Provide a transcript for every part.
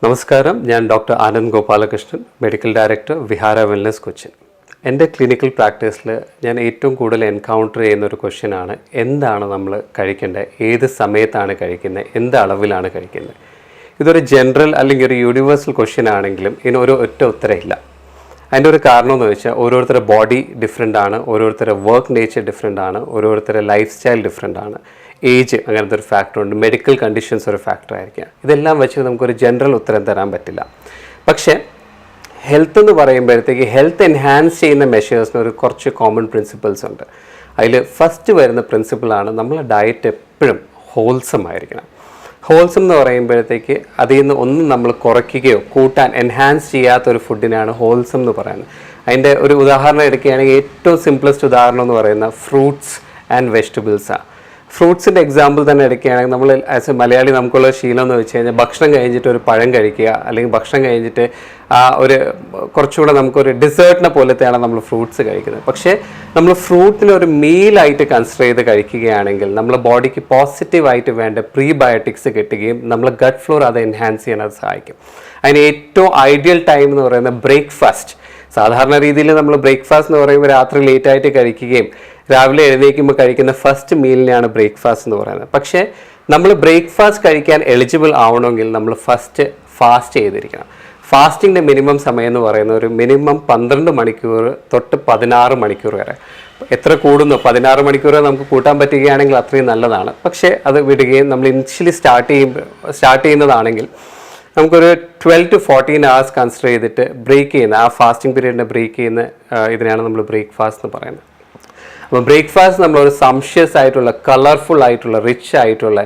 നമസ്കാരം, ഞാൻ doctor Anand Gopalakrishnan, medical director Vihara wellness Cochin. എൻ്റെ ക്ലിനിക്കൽ പ്രാക്ടീസിൽ ഞാൻ ഏറ്റവും കൂടുതൽ എൻകൗണ്ടർ ചെയ്യുന്ന ഒരു ക്വസ്റ്റ്യനാണ് എന്താണ് നമ്മൾ കഴിക്കേണ്ടത്, ഏത് സമയത്താണ് കഴിക്കുന്നത്, എന്ത് അളവിലാണ് കഴിക്കുന്നത്. ഇതൊരു ജനറൽ അല്ലെങ്കിൽ ഒരു യൂണിവേഴ്സൽ ക്വസ്റ്റ്യൻ ആണെങ്കിലും ഇതിന് ഒരു ഒറ്റ ഉത്തരമില്ല. അതിൻ്റെ ഒരു കാരണം എന്ന് വെച്ചാൽ ഓരോരുത്തരുടെ ബോഡി ഡിഫറെൻ്റ് ആണ്, ഓരോരുത്തരുടെ വർക്ക് നേച്ചർ ഡിഫറെൻ്റ് ആണ്, ഓരോരുത്തരുടെ ലൈഫ് സ്റ്റൈൽ ഡിഫറെൻ്റ് ആണ്, ഏജ് അങ്ങനത്തെ ഒരു ഫാക്ടറുണ്ട്, മെഡിക്കൽ കണ്ടീഷൻസ് ഒരു ഫാക്ടർ ആയിരിക്കാം. ഇതെല്ലാം വെച്ച് നമുക്കൊരു ജനറൽ ഉത്തരം തരാൻ പറ്റില്ല. പക്ഷേ ഹെൽത്ത് എന്ന് പറയുമ്പോഴത്തേക്ക് ഹെൽത്ത് എൻഹാൻസ് ചെയ്യുന്ന മെഷേഴ്സിന് ഒരു കുറച്ച് കോമൺ പ്രിൻസിപ്പിൾസ് ഉണ്ട്. അതിൽ ഫസ്റ്റ് വരുന്ന പ്രിൻസിപ്പിളാണ് നമ്മളെ ഡയറ്റ് എപ്പോഴും ഹോൾസം ആയിരിക്കണം. ഹോൾസം എന്ന് പറയുമ്പോഴത്തേക്ക് അതിൽ നിന്ന് ഒന്നും നമ്മൾ കുറയ്ക്കുകയോ കൂട്ടാൻ എൻഹാൻസ് ചെയ്യാത്തൊരു ഫുഡിനാണ് ഹോൾസം എന്ന് പറയുന്നത്. അതിൻ്റെ ഒരു ഉദാഹരണം എടുക്കുകയാണെങ്കിൽ ഏറ്റവും സിംപ്ലസ്റ്റ് ഉദാഹരണം എന്ന് പറയുന്നത് ഫ്രൂട്ട്സ് ആൻഡ് വെജിറ്റബിൾസാണ്. ഫ്രൂട്ട്സിൻ്റെ എക്സാമ്പിൾ തന്നെ എടുക്കുകയാണെങ്കിൽ നമ്മൾ ആസ് എ മലയാളി നമുക്കുള്ള ശീലം എന്ന് വെച്ച് കഴിഞ്ഞാൽ ഭക്ഷണം കഴിഞ്ഞിട്ട് ഒരു പഴം കഴിക്കുക, അല്ലെങ്കിൽ ഭക്ഷണം കഴിഞ്ഞിട്ട് ഒരു കുറച്ചുകൂടെ നമുക്കൊരു ഡിസേർട്ടിനെ പോലത്തെയാണ് നമ്മൾ ഫ്രൂട്ട്സ് കഴിക്കുന്നത്. പക്ഷേ നമ്മൾ ഫ്രൂട്ടിനെ ഒരു മീലായിട്ട് കൺസിഡർ ചെയ്ത് കഴിക്കുകയാണെങ്കിൽ നമ്മുടെ ബോഡിക്ക് പോസിറ്റീവായിട്ട് വേണ്ട പ്രീബയോട്ടിക്സ് കിട്ടുകയും നമ്മളെ ഗട്ട് ഫ്ലോർ അത് എൻഹാൻസ് ചെയ്യാൻ അത് സഹായിക്കും. അതിന് ഏറ്റവും ഐഡിയൽ ടൈം എന്ന് പറയുന്നത് ബ്രേക്ക്ഫാസ്റ്റ്. സാധാരണ രീതിയിൽ നമ്മൾ ബ്രേക്ക്ഫാസ്റ്റ് എന്ന് പറയുമ്പോൾ രാത്രി ലേറ്റായിട്ട് കഴിക്കുകയും രാവിലെ എഴുന്നേൽക്കുമ്പോൾ കഴിക്കുന്ന ഫസ്റ്റ് മീലിനെയാണ് ബ്രേക്ക്ഫാസ്റ്റ് എന്ന് പറയുന്നത്. പക്ഷേ നമ്മൾ ബ്രേക്ക്ഫാസ്റ്റ് കഴിക്കാൻ എലിജിബിൾ ആവണമെങ്കിൽ നമ്മൾ ഫാസ്റ്റ് ചെയ്തിരിക്കണം. ഫാസ്റ്റിങ്ങിൻ്റെ മിനിമം സമയം എന്ന് പറയുന്നത് ഒരു മിനിമം 12 മണിക്കൂർ തൊട്ട് 16 മണിക്കൂർ വരെ. എത്ര കൂടുന്നു 16 മണിക്കൂർ നമുക്ക് കൂട്ടാൻ പറ്റുകയാണെങ്കിൽ അത്രയും നല്ലതാണ്. പക്ഷേ അത് വിടുകയും നമ്മൾ ഇനിഷ്യലി സ്റ്റാർട്ട് ചെയ്യുന്നതാണെങ്കിൽ നമുക്കൊരു 12 to 14 hours കൺസിഡർ ചെയ്തിട്ട് ബ്രേക്ക് ചെയ്യുന്ന ആ ഫാസ്റ്റിംഗ് പീരീഡിനെ ബ്രേക്ക് ചെയ്യുന്ന ഇതിനാണ് നമ്മൾ ബ്രേക്ക്ഫാസ്റ്റ് എന്ന് പറയുന്നത്. അപ്പോൾ ബ്രേക്ക്ഫാസ്റ്റ് നമ്മളൊരു സംഷ്യസ് ആയിട്ടുള്ള, കളർഫുൾ ആയിട്ടുള്ള, റിച്ച് ആയിട്ടുള്ള,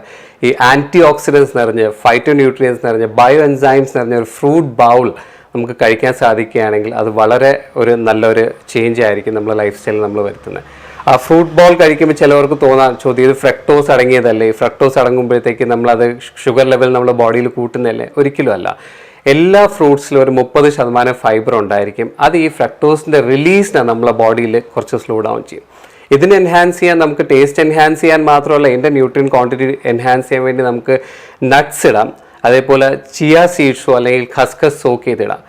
ഈ ആൻറ്റി ഓക്സിഡൻസ് നിറഞ്ഞ്, ഫൈറ്റോ ന്യൂട്രിയൻസ് നിറഞ്ഞ്, ബയോ എൻസൈംസ് നിറഞ്ഞ ഒരു ഫ്രൂട്ട് ബൗൾ നമുക്ക് കഴിക്കാൻ സാധിക്കുകയാണെങ്കിൽ അത് വളരെ ഒരു നല്ലൊരു ചേഞ്ച് ആയിരിക്കും നമ്മുടെ ലൈഫ് സ്റ്റൈലിൽ നമ്മൾ വരുത്തുന്നത്. ആ ഫ്രൂട്ട് ബൗൾ കഴിക്കുമ്പോൾ ചിലവർക്ക് ചോദ്യം ഇത് ഫ്രക്ടോസ് അടങ്ങിയതല്ലേ, ഫ്രക്ടോസ് അടങ്ങുമ്പോഴത്തേക്ക് നമ്മളത് ഷുഗർ ലെവൽ നമ്മുടെ ബോഡിയിൽ കൂട്ടുന്നതല്ലേ? ഒരിക്കലും അല്ല. എല്ലാ ഫ്രൂട്ട്സിലും ഒരു 30% ഫൈബർ ഉണ്ടായിരിക്കും. അത് ഈ ഫ്രക്ടോസിൻ്റെ റിലീസിനെ നമ്മളെ ബോഡിയിൽ കുറച്ച് സ്ലോ ഡൗൺ ചെയ്യും. ഇതിന് എൻഹാൻസ് ചെയ്യാൻ നമുക്ക് ടേസ്റ്റ് എൻഹാൻസ് ചെയ്യാൻ മാത്രമല്ല, ഇതിൻ്റെ ന്യൂട്രിയൻ ക്വാണ്ടിറ്റി എൻഹാൻസ് ചെയ്യാൻ വേണ്ടി നമുക്ക് നട്ട്സ് ഇടാം. അതേപോലെ ചിയ സീഡ്സോ അല്ലെങ്കിൽ ഖസ്ഖസ് സോക്ക് ചെയ്തിടാം.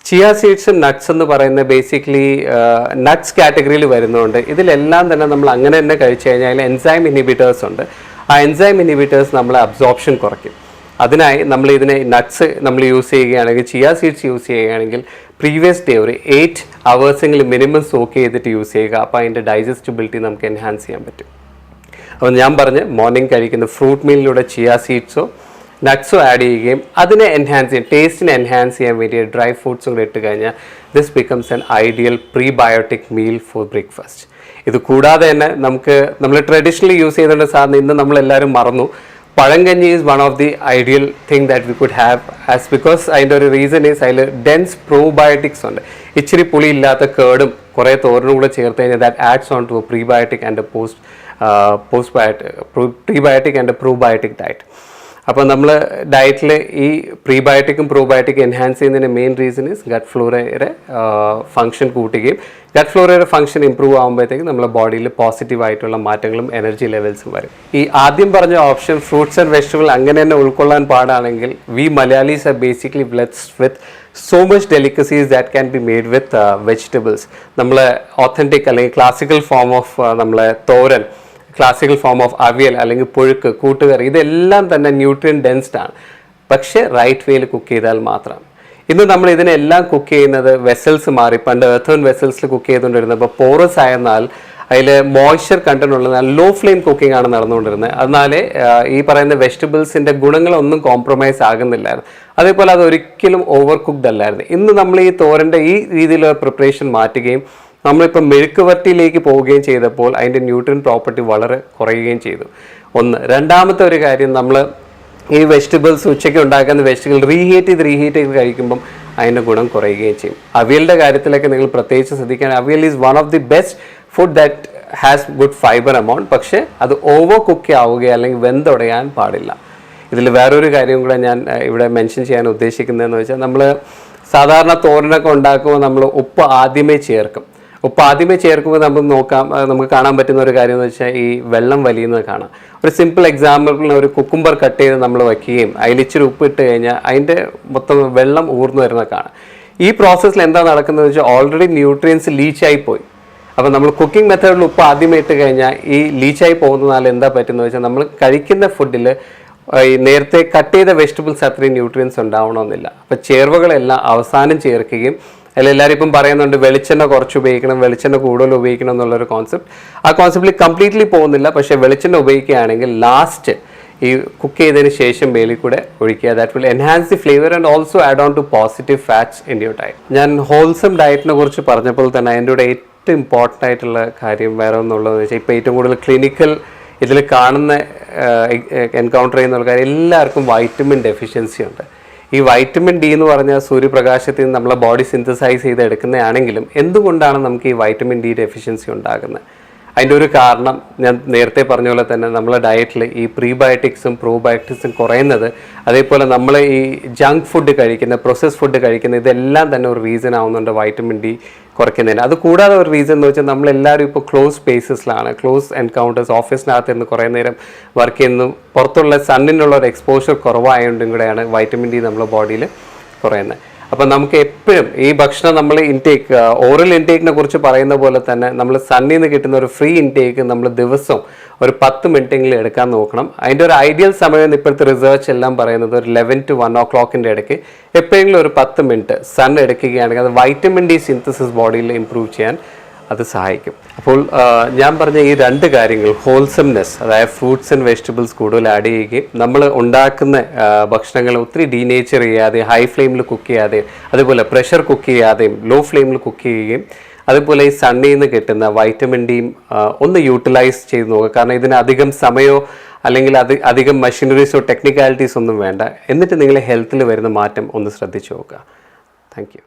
ചിയ സീഡ്സും നട്ട്സ് എന്ന് പറയുന്ന ബേസിക്കലി നട്ട്സ് കാറ്റഗറിയിൽ വരുന്നതുകൊണ്ട് ഇതിലെല്ലാം തന്നെ നമ്മൾ അങ്ങനെ തന്നെ കഴിച്ചു കഴിഞ്ഞാൽ എൻസൈം ഇൻഹിബിറ്റേഴ്സ് ഉണ്ട്. ആ എൻസൈം ഇൻഹിബിറ്റേഴ്സ് നമ്മളെ അബ്സോർപ്ഷൻ കുറയ്ക്കും. അതിനായി നമ്മൾ ഇതിനെ നട്ട്സ് നമ്മൾ യൂസ് ചെയ്യുകയാണെങ്കിൽ, ചിയ സീഡ്സ് യൂസ് ചെയ്യുകയാണെങ്കിൽ പ്രീവിയസ് ഡേ ഒരു 8 hours മിനിമം സോക്ക് ചെയ്തിട്ട് യൂസ് ചെയ്യുക. അപ്പോൾ അതിൻ്റെ ഡൈജസ്റ്റബിലിറ്റി നമുക്ക് എൻഹാൻസ് ചെയ്യാൻ പറ്റും. അപ്പോൾ ഞാൻ പറഞ്ഞ് മോർണിംഗ് കഴിക്കുന്ന ഫ്രൂട്ട് മീലിലൂടെ ചിയ സീഡ്സോ നട്ട്സോ ആഡ് ചെയ്യുകയും അതിനെ എൻഹാൻസ് ചെയ്യാൻ, ടേസ്റ്റിനെ എൻഹാൻസ് ചെയ്യാൻ വേണ്ടി ഡ്രൈ ഫ്രൂട്ട്സും കൂടെ ഇട്ട് കഴിഞ്ഞാൽ this becomes an ideal prebiotic meal four breakfast. ഇത് കൂടാതെ തന്നെ നമ്മൾ ട്രഡീഷണലി യൂസ് ചെയ്തുകൊണ്ട് സാറിന് ഇന്ന് നമ്മളെല്ലാവരും മറന്നു, പഴങ്കഞ്ഞി is one of the ideal thing that we could have as because അതിൻ്റെ ഒരു റീസൺ ഈസ് അതിൽ ഡെൻസ് പ്രോബയോട്ടിക്സ് ഉണ്ട്. ഇച്ചിരി പുളി ഇല്ലാത്ത കേടും കുറേ തോരനും കൂടെ ചേർത്ത് കഴിഞ്ഞാൽ that adds on to prebiotic and prebiotic and probiotic diet. അപ്പോൾ നമ്മൾ ഡയറ്റിൽ ഈ പ്രീബയോട്ടിക്കും പ്രോബയോട്ടിക്കും എൻഹാൻസ് ചെയ്യുന്നതിൻ്റെ മെയിൻ റീസൺ ഈസ് ഗട്ട് ഫ്ലോറയുടെ ഫംഗ്ഷൻ കൂട്ടുകയും ഗട്ട് ഫ്ലോറയുടെ ഫംഗ്ഷൻ ഇമ്പ്രൂവ് ആകുമ്പോഴത്തേക്കും നമ്മുടെ ബോഡിയിൽ പോസിറ്റീവായിട്ടുള്ള മാറ്റങ്ങളും എനർജി ലെവൽസും വരും. ഈ ആദ്യം പറഞ്ഞ ഓപ്ഷൻ ഫ്രൂട്ട്സ് ആൻഡ് വെജിറ്റബിൾ അങ്ങനെ തന്നെ ഉൾക്കൊള്ളാൻ പാടാണെങ്കിൽ we Malayalis are basically blessed with so much delicacies that can be made with vegetables. നമ്മൾ ഓത്തൻറ്റിക് അല്ലെങ്കിൽ ക്ലാസിക്കൽ ഫോം ഓഫ് നമ്മളെ thoran, classical form of avial അല്ലെങ്കിൽ പുഴുക്ക്, കൂട്ടുകറി, ഇതെല്ലാം തന്നെ ന്യൂട്രിയൻ ഡെൻസ്ഡ് ആണ്. പക്ഷേ റൈറ്റ് വേയിൽ കുക്ക് ചെയ്താൽ മാത്രം. ഇന്ന് നമ്മൾ ഇതിനെല്ലാം കുക്ക് ചെയ്യുന്നത് വെസൽസ് മാറി. പണ്ട് എർത്തേൺ വെസൽസിൽ കുക്ക് ചെയ്തുകൊണ്ടിരുന്നത് ഇപ്പോൾ പോറസ് ആയെന്നാൽ അതിൽ മോയ്സ്ചർ കണ്ടന്റ് ഉള്ളത് ലോ ഫ്ലെയിം കുക്കിംഗ് ആണ് നടന്നുകൊണ്ടിരുന്നത്. അതിനാൽ ഈ പറയുന്ന വെജിറ്റബിൾസിൻ്റെ ഗുണങ്ങളൊന്നും കോംപ്രമൈസ് ആകുന്നില്ലായിരുന്നു. അതേപോലെ അത് ഒരിക്കലും ഓവർ കുക്ക്ഡ് അല്ലായിരുന്നു. ഇന്ന് നമ്മൾ ഈ തോരൻ്റെ ഈ രീതിയിലുള്ള പ്രിപ്പറേഷൻ മാറ്റുകയും നമ്മളിപ്പോൾ മെഴുക്കുവരട്ടിയിലേക്ക് പോവുകയും ചെയ്തപ്പോൾ അതിൻ്റെ ന്യൂട്രിയൻ പ്രോപ്പർട്ടി വളരെ കുറയുകയും ചെയ്തു. രണ്ടാമത്തെ ഒരു കാര്യം, നമ്മൾ ഈ വെജിറ്റബിൾസ് ഉച്ചയ്ക്ക് ഉണ്ടാക്കുന്ന വെജിറ്റബിൾ റീഹീറ്റ് ചെയ്ത് കഴിക്കുമ്പം അതിൻ്റെ ഗുണം കുറയുകയും ചെയ്യും. അവിയലിൻ്റെ കാര്യത്തിലൊക്കെ നിങ്ങൾ പ്രത്യേകിച്ച് ശ്രദ്ധിക്കുകയാണെങ്കിൽ avial is one of the best food that has good fibre amount. പക്ഷേ അത് ഓവർ കുക്ക് ആവുകയോ അല്ലെങ്കിൽ വെന്തുടയാൻ പാടില്ല. ഇതിൽ വേറൊരു കാര്യം കൂടെ ഞാൻ ഇവിടെ മെൻഷൻ ചെയ്യാൻ ഉദ്ദേശിക്കുന്നതെന്ന് വെച്ചാൽ, നമ്മൾ സാധാരണ തോരനൊക്കെ ഉണ്ടാക്കുമ്പോൾ നമ്മൾ ഉപ്പ് ആദ്യമേ ചേർക്കും. ഉപ്പ് ആദ്യമേ ചേർക്കുമ്പോൾ നമുക്ക് കാണാൻ പറ്റുന്ന ഒരു കാര്യം എന്ന് വെച്ചാൽ ഈ വെള്ളം വലിയുന്നത് കാണാം. ഒരു സിമ്പിൾ എക്സാമ്പിളിന് ഒരു കുക്കുംബർ കട്ട് ചെയ്ത് നമ്മൾ വയ്ക്കുകയും അതിൽ ഇച്ചിരി ഉപ്പ് ഇട്ട് കഴിഞ്ഞാൽ അതിൻ്റെ മൊത്തം വെള്ളം ഊർന്നു വരുന്നത് കാണാം. ഈ പ്രോസസ്സിൽ എന്താ നടക്കുന്നത് വെച്ചാൽ ഓൾറെഡി ന്യൂട്രിയൻസ് ലീച്ചായി പോയി. അപ്പോൾ നമ്മൾ കുക്കിംഗ് മെത്തേഡിൽ ഉപ്പ് ആദ്യമേ ഇട്ട് കഴിഞ്ഞാൽ ഈ ലീച്ചായി പോകുന്നതിനാൽ എന്താ പറ്റുന്നത് വെച്ചാൽ നമ്മൾ കഴിക്കുന്ന ഫുഡിൽ ഈ നേരത്തെ കട്ട് ചെയ്ത വെജിറ്റബിൾസ് അത്രയും ന്യൂട്രിയൻസ് ഉണ്ടാവണമെന്നില്ല. അപ്പോൾ ചേർവകളെല്ലാം അവസാനം ചേർക്കുകയും എല്ലാവരും ഇപ്പം പറയുന്നുണ്ട് വെളിച്ചെണ്ണ കുറച്ച് ഉപയോഗിക്കണം, വെളിച്ചെണ്ണ കൂടുതൽ ഉപയോഗിക്കണം എന്നുള്ളൊരു കോൺസെപ്റ്റ്. ആ കോൺസെപ്റ്റിൽ കംപ്ലീറ്റ്ലി പോകുന്നില്ല. പക്ഷേ വെളിച്ചെണ്ണ ഉപയോഗിക്കുകയാണെങ്കിൽ ലാസ്റ്റ് ഈ കുക്ക് ചെയ്തതിന് ശേഷം മേലിൽ കൂടെ ഒഴിക്കുക. That will enhance the flavour and also add on to positive fats in your diet. ഞാൻ ഹോൾസം ഡയറ്റിനെ കുറിച്ച് പറഞ്ഞപ്പോൾ തന്നെ അതിൻ്റെ കൂടെ ഏറ്റവും ഇമ്പോർട്ടൻ്റ് ആയിട്ടുള്ള കാര്യം വേറെ ഒന്നുള്ളതെന്ന് വെച്ചാൽ ഇപ്പോൾ ഏറ്റവും കൂടുതൽ ക്ലിനിക്കൽ ഇതിൽ കാണുന്ന എൻകൗണ്ടർ ചെയ്യുന്ന കാര്യം എല്ലാവർക്കും വൈറ്റമിൻ ഡെഫിഷ്യൻസി ഉണ്ട്. ഈ വൈറ്റമിൻ ഡി എന്ന് പറഞ്ഞാൽ സൂര്യപ്രകാശത്തിൽ നിന്ന് നമ്മളെ ബോഡി സിന്തസൈസ് ചെയ്ത് എടുക്കുന്നതാണെങ്കിലും എന്തുകൊണ്ടാണ് നമുക്ക് ഈ വൈറ്റമിൻ ഡി ഡെഫിഷ്യൻസി ഉണ്ടാകുന്നത്? അതിൻ്റെ ഒരു കാരണം ഞാൻ നേരത്തെ പറഞ്ഞ പോലെ തന്നെ നമ്മളെ ഡയറ്റിൽ ഈ പ്രീബയോട്ടിക്സും പ്രോബയോട്ടിക്സും കുറയുന്നത്, അതേപോലെ നമ്മൾ ഈ ജങ്ക് ഫുഡ് കഴിക്കുന്ന, പ്രോസസ് ഫുഡ് കഴിക്കുന്ന, ഇതെല്ലാം തന്നെ ഒരു റീസൺ ആവുന്നുണ്ട് വൈറ്റമിൻ ഡി കുറയ്ക്കുന്നതിന്. അത് കൂടാതെ ഒരു റീസൺ എന്ന് വെച്ചാൽ നമ്മളെല്ലാവരും ഇപ്പോൾ ക്ലോസ് സ്പേസസിലാണ്, ക്ലോസ് എൻകൗണ്ടേഴ്സ്, ഓഫീസിനകത്ത് നിന്ന് കുറേ നേരം വർക്ക് ചെയ്യുന്നു, പുറത്തുള്ള സണ്ണിനുള്ള ഒരു എക്സ്പോഷർ കുറവായതുകൊണ്ടും കൂടെയാണ് വൈറ്റമിൻ ഡി നമ്മുടെ ബോഡിയിൽ കുറയുന്നത്. അപ്പം നമുക്ക് എപ്പോഴും ഈ ഭക്ഷണം നമ്മൾ ഇൻടേക്ക്, ഓറൽ ഇൻടേക്കിനെ കുറിച്ച് പറയുന്ന പോലെ തന്നെ നമ്മൾ സണ്ണിൽ നിന്ന് കിട്ടുന്ന ഒരു ഫ്രീ ഇൻടേക്ക് നമ്മൾ ദിവസവും ഒരു 10 മിനിറ്റെങ്കിലും എടുക്കാൻ നോക്കണം. അതിൻ്റെ ഒരു ഐഡിയൽ സമയം ഇപ്പോഴത്തെ റിസർച്ച് എല്ലാം പറയുന്നത് ഒരു 11 to 1 o'clock ഇടയ്ക്ക് എപ്പോഴെങ്കിലും ഒരു 10 മിനിറ്റ് സൺ എടുക്കുകയാണെങ്കിൽ അത് വൈറ്റമിൻ ഡി സിന്തസിസ് ബോഡിയിൽ ഇമ്പ്രൂവ് ചെയ്യാൻ അത് സഹായിക്കും. അപ്പോൾ ഞാൻ പറഞ്ഞ ഈ 2 കാര്യങ്ങൾ, ഹോൾസംനെസ്, അതായത് ഫ്രൂട്ട്സ് ആൻഡ് വെജിറ്റബിൾസ് കൂടുതൽ ആഡ് ചെയ്യുകയും നമ്മൾ ഉണ്ടാക്കുന്ന ഭക്ഷണങ്ങൾ ഒത്തിരി ഡീനേച്ചർ ചെയ്യാതെ ഹൈ ഫ്ലെയിമിൽ കുക്ക് ചെയ്യാതെയും, അതുപോലെ പ്രഷർ കുക്ക് ചെയ്യാതെയും ലോ ഫ്ലെയിമിൽ കുക്ക് ചെയ്യുകയും, അതുപോലെ ഈ സണ്ണിൽ നിന്ന് കിട്ടുന്ന വൈറ്റമിൻ ഡിയും ഒന്ന് യൂട്ടിലൈസ് ചെയ്ത് നോക്കുക. കാരണം ഇതിന് അധികം സമയമോ അല്ലെങ്കിൽ അധികം മെഷീനറീസോ ടെക്നിക്കാലിറ്റീസ് ഒന്നും വേണ്ട. എന്നിട്ട് നിങ്ങളെ ഹെൽത്തിൽ വരുന്ന മാറ്റം ഒന്ന് ശ്രദ്ധിച്ചു നോക്കുക. Thank you.